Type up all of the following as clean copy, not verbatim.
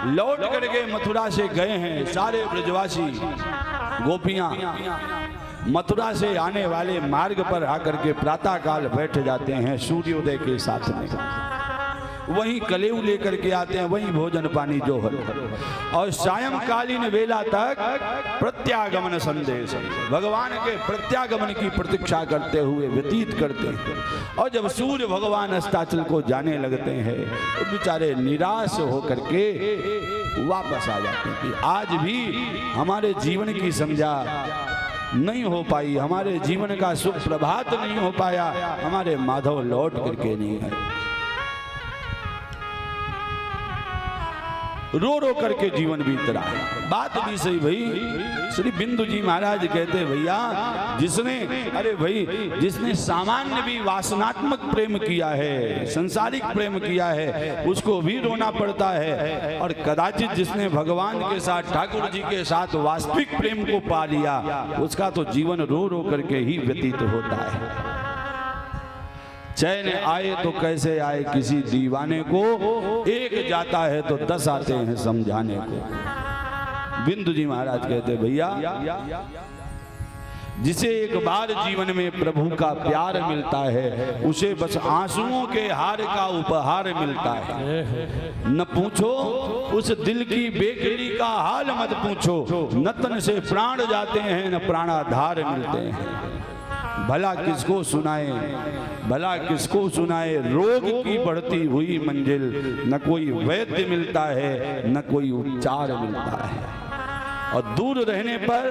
लौट करके मथुरा से गए हैं सारे ब्रजवासी गोपियां। मथुरा से आने वाले मार्ग पर आकर के प्रातः काल बैठ जाते हैं सूर्योदय के साथ में। वहीं कलेऊ लेकर के आते हैं, वहीं भोजन पानी जो है, और सायंकालीन वेला तक प्रत्यागमन संदेश, भगवान के प्रत्यागमन की प्रतीक्षा करते हुए व्यतीत करते हैं। और जब सूर्य भगवान अस्ताचल को जाने लगते हैं तो बेचारे निराश होकर के वापस आ जाते हैं कि आज भी हमारे जीवन की संध्या नहीं हो पाई, हमारे जीवन का सुप्रभात नहीं हो पाया, हमारे माधव लौट करके नहीं आए। रो रो करके जीवन बीत रहा है। बात भी सही भाई। श्री बिंदु जी महाराज कहते भैया जिसने सामान्य भी वासनात्मक प्रेम किया है, संसारिक प्रेम किया है, उसको भी रोना पड़ता है, और कदाचित जिसने भगवान के साथ, ठाकुर जी के साथ वास्तविक प्रेम को पा लिया, उसका तो जीवन रो रो करके ही व्यतीत होता है। चैन आए तो कैसे आए किसी दीवाने को, एक जाता है तो 10 आते हैं समझाने को। बिंदु जी महाराज कहते भैया जिसे एक बार जीवन में प्रभु का प्यार मिलता है, उसे बस आंसुओं के हार का उपहार मिलता है। न पूछो उस दिल की बेकली का हाल, मत पूछो, न तन से प्राण जाते हैं न प्राणाधार मिलते हैं। भला किसको सुनाए रोग की बढ़ती हुई मंजिल, न कोई वैद्य मिलता है न कोई उपचार मिलता है। और दूर रहने पर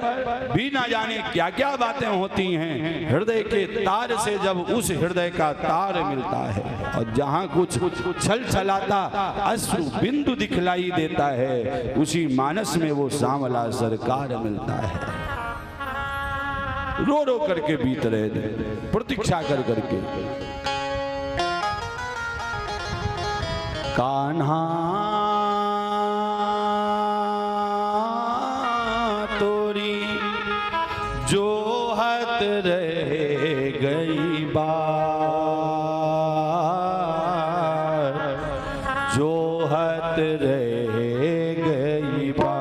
भी ना जाने क्या क्या बातें होती हैं। हृदय के तार से जब उस हृदय का तार मिलता है, और जहां कुछ छल छलाता अश्रु बिंदु दिखलाई देता है, उसी मानस में वो सांवला सरकार मिलता है। रो रो करके बीत रहे थे, प्रतीक्षा कर करके। कान्हा तोरी जोहत रह गई बार, जोहत रह गई बार।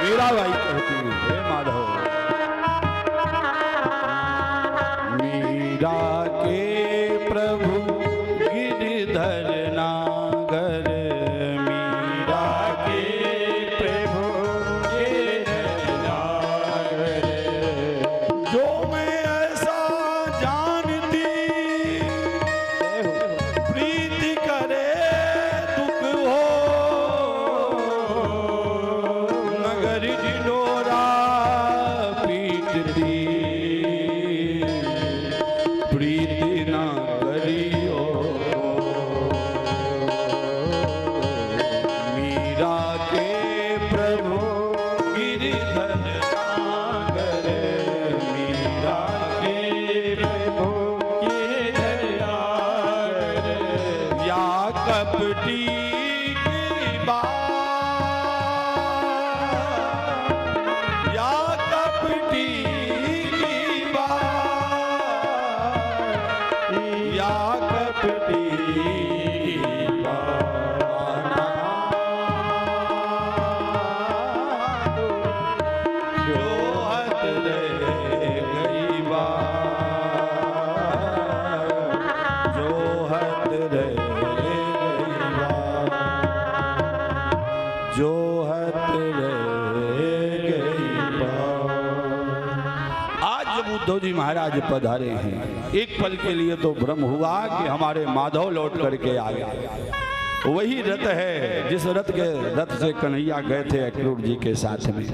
मीराबाई कहती है, हे माधव, मीरा के प्रभु गिरधर नागर, मीरा के प्रभु गिरधर नागर, जो मैं ऐसा जानती प्रीति करे दुख हो, नगर ढिंढोरा पीटती प्रीति ना करियो, मीरा के प्रभु गिरधर नागर, मीरा के प्रभु गिरधर नागर, या कपटी की बात, या कपटी की बात, या कपटी जो हद रह गई बात, जो हद रह गई बात, जो हद रह गई बात। आज जब उद्धव जी महाराज पधारे हैं, एक पल के लिए तो भ्रम हुआ कि हमारे माधव लौट करके आ गए। वही रथ है जिस रथ से कन्हैया गए थे अक्रूर जी के साथ में।